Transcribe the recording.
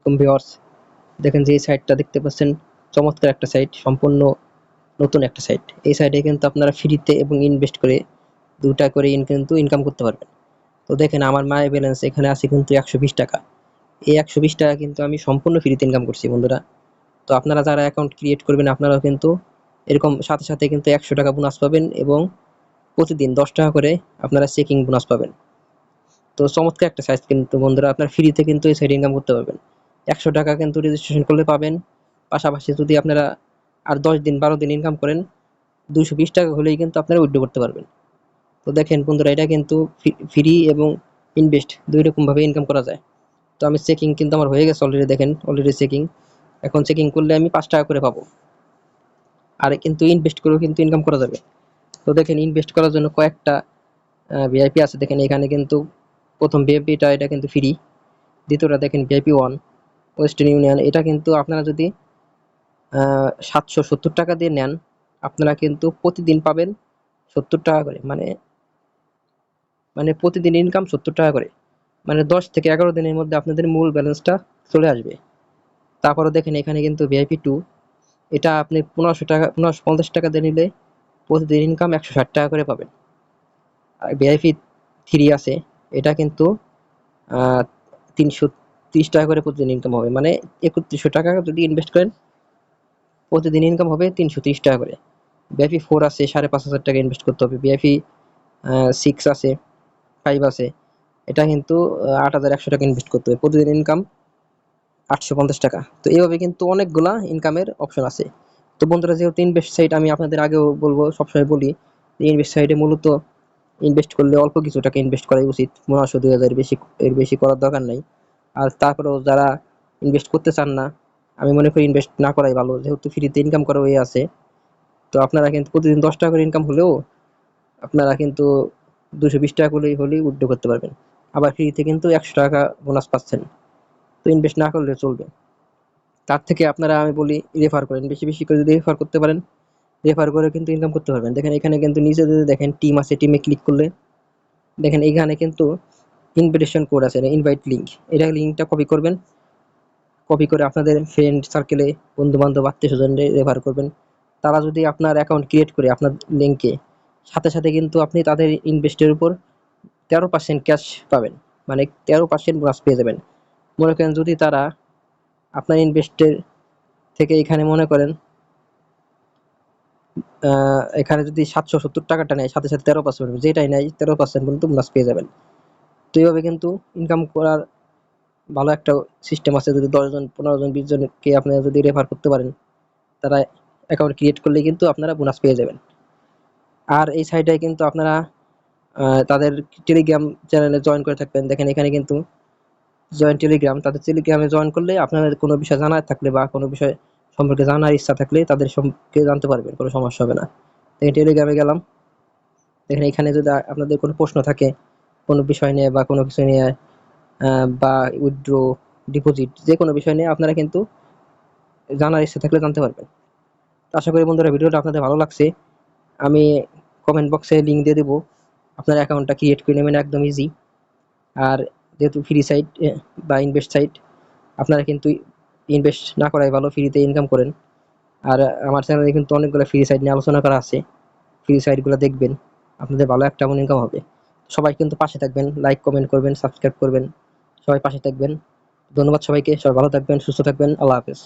আলাইকুম ভিউয়ার্স। দেখেন যে এই সাইটটা দেখতে পাচ্ছেন, চমৎকার একটা সাইট, সম্পূর্ণ নতুন একটা সাইট। এই সাইটে কিন্তু আপনারা ফ্রিতে এবং ইনভেস্ট করে ২ টা করে কিন্তু ইনকাম করতে পারবেন। তো দেখেন আমার মাই ব্যালেন্স এখানে আছে কিন্তু ৳১২০। এই ৳১২০ কিন্তু আমি সম্পূর্ণ ফ্রিতে ইনকাম করছি বন্ধুরা। তো আপনারা যারা অ্যাকাউন্ট ক্রিয়েট করবেন আপনারাও কিন্তু এরকম সাথে, সাথে কিন্তু ৳১০০ বোনাস পাবেন এবং প্রতিদিন ৳১০ করে আপনারা চেকিং বোনাস পাবেন। তো চমৎকার একটা সাইট কিন্তু বন্ধুরা, আপনার ফ্রিতে কিন্তু এই সাইটে ইনকাম করতে পারবেন। ৳১০০ কিন্তু রেজিস্ট্রেশন করলে পাবেন। পাশাপাশি যদি আপনারা আর ১০ দিন ১২ দিন ইনকাম করেন, ৳২২০ হলেই কিন্তু আপনারা উইথড্র করতে পারবেন। তো দেখেন বন্ধুরা, এটা কিন্তু ফ্রি এবং ইনভেস্ট ২ রকম ভাবে ইনকাম করা যায়। তো আমি চেকিং কিন্তু আমার হয়ে গেছে অলরেডি, দেখেন অলরেডি চেকিং। এখন চেকিং করলে আমি ৳৫ করে পাবো। আর কিন্তু ইনভেস্ট করেও কিন্তু ইনকাম করা যাবে। তো দেখেন ইনভেস্ট করার জন্য কয়েকটা ভিআইপি আছে। দেখেন এখানে কিন্তু ১ম ভিআইপিটা এটা কিন্তু ফ্রি। দ্বিতীয়টা দেখেন ভিআইপি 1 ওয়েস্টার্ন ইউনিয়ন, এটা কিন্তু আপনারা যদি ৳৭৭০ দিয়ে নেন, আপনারা কিন্তু প্রতিদিন পাবেন ৳৭০ করে। মানে প্রতিদিন ইনকাম ৳৭০ করে। মানে ১০ থেকে ১১ দিনের মধ্যে আপনাদের মূল ব্যালেন্সটা চলে আসবে। তারপরে দেখেন এখানে কিন্তু ভিআইপি 2, এটা আপনি ৳১৫৫০ দিয়ে নিলে প্রতিদিন ইনকাম ৳১৬০ করে পাবেন। আর ভিআইপি 3 আছে, এটা কিন্তু আ ৳৩৩০ করে প্রতিদিন ইনকাম হবে। মানে ৳৩১০০ যদি ইনভেস্ট করেন, প্রতিদিন ইনকাম হবে ৳৩৩০ করে। ভিআইপি 4 আছে, ৳৫,৫০০ ইনভেস্ট করতে হবে। ভিআইপি 6 আছে, 5 আছে। এটা কিন্তু ৳৮,১০০ ইনভেস্ট করতে হবে। প্রতিদিন ইনকাম ৳৮৫০। তো এভাবে কিন্তু অনেকগুলা ইনকামের অপশন আছে। তো বন্ধুরা, যেহেতু ইনভেস্ট সাইট আমি আপনাদের আগেও বলবো, সবসময় বলি যে ইনভেস্ট সাইটে মূলত ইনভেস্ট করলে অল্প কিছু টাকা ইনভেস্ট করাই উচিত। ১৫০০-২০০০ এর বেশি করার দরকার নাই। আর তারপরেও যারা ইনভেস্ট করতে চান না, আমি মনে করি ইনভেস্ট না করাই ভালো। যেহেতু ফ্রিতে ইনকাম করা ওয়ে আছে। তো আপনারা কিন্তু প্রতিদিন ৳১০ করে ইনকাম হলেও আপনারা কিন্তু ৳২২০ করে হলেই উইথড্র করতে পারবেন। আবার ফ্রিতে কিন্তু ৳১০০ বোনাস পাচ্ছেন। তো ইনভেস্ট না করলে চলবে। তার থেকে আপনারা আমি বলি রেফার করেন। বেশি, বেশি করে যদি রেফার করতে পারেন, রেফার করে কিন্তু ইনকাম করতে পারবেন। দেখেন এখানে কিন্তু নিচে যদি দেখেন টিম আছে, টিমে ক্লিক করলে দেখেন এখানে কিন্তু ইনভিটেশন কোড আছে, ইনভাইট লিঙ্ক। এটা লিঙ্কটা কপি করবেন। কপি করে আপনাদের ফ্রেন্ড সার্কেলে, বন্ধু-বান্ধব, আত্মীয়স্বজনদের রেফার করবেন। তারা যদি আপনার অ্যাকাউন্ট ক্রিয়েট করে আপনার লিঙ্কে, সাথে, সাথে কিন্তু আপনি তাদের ইনভেস্টের উপর ১৩% ক্যাশ পাবেন। মানে ১৩% বোনাস পেয়ে যাবেন। মনে করেন যদি তারা আপনার ইনভেস্টের থেকে এখানে মনে করেন এখানে যদি ৳৭৭০ নেয়, সাথে, সাথে ১৩% যেটাই নেয় ১৩% পর্যন্ত বোনাস পেয়ে যাবেন। তো এইভাবে কিন্তু ইনকাম করার ভালো একটা সিস্টেম আছে। যদি ১০ জন, ১৫ জন, ২০ জনকে আপনারা যদি রেফার করতে পারেন, তারা অ্যাকাউন্ট ক্রিয়েট করলেই কিন্তু আপনারা বোনাস পেয়ে যাবেন। আর এই সাইটে কিন্তু আপনারা তাদের টেলিগ্রাম চ্যানেলে জয়েন করে থাকবেন। দেখেন এখানে কিন্তু জয়েন টেলিগ্রাম, তাদের টেলিগ্রামে জয়েন করলে আপনাদের কোনো বিষয় জানার থাকলে বা কোনো বিষয় সম্পর্কে জানার ইচ্ছা থাকলে তাদের সম্পর্কে জানতে পারবেন, কোনো সমস্যা হবে না। দেখেন টেলিগ্রামে গেলাম। দেখেন এখানে যদি আপনাদের কোনো প্রশ্ন থাকে কোনো বিষয় নিয়ে বা কোনো কিছু নিয়ে, বা উইথড্র, ডিপোজিট, যেকোনো বিষয় নিয়ে আপনারা কিন্তু জানার ইচ্ছা থাকলে জানতে পারবেন। তো আশা করি বন্ধুরা ভিডিওটা আপনাদের ভালো লাগছে। আমি কমেন্ট বক্সে লিঙ্ক দিয়ে দেবো। আপনার অ্যাকাউন্টটা ক্রিয়েট করে নেবেন, একদম ইজি। আর যেহেতু ফ্রি সাইট বা ইনভেস্ট সাইট, আপনারা কিন্তু ইনভেস্ট না করাই ভালো, ফ্রিতে ইনকাম করেন। আর আমার চ্যানেলে কিন্তু অনেকগুলো ফ্রি সাইট নিয়ে আলোচনা করা আছে। ফ্রি সাইটগুলো দেখবেন, আপনাদের ভালো একটা ইনকাম হবে। সবাই কিন্তু পাশে থাকবেন, লাইক কমেন্ট করবেন, সাবস্ক্রাইব করবেন। সবাই পাশে থাকবেন। ধন্যবাদ সবাইকে। সবাই ভালো থাকবেন, সুস্থ থাকবেন। আল্লাহ হাফেজ।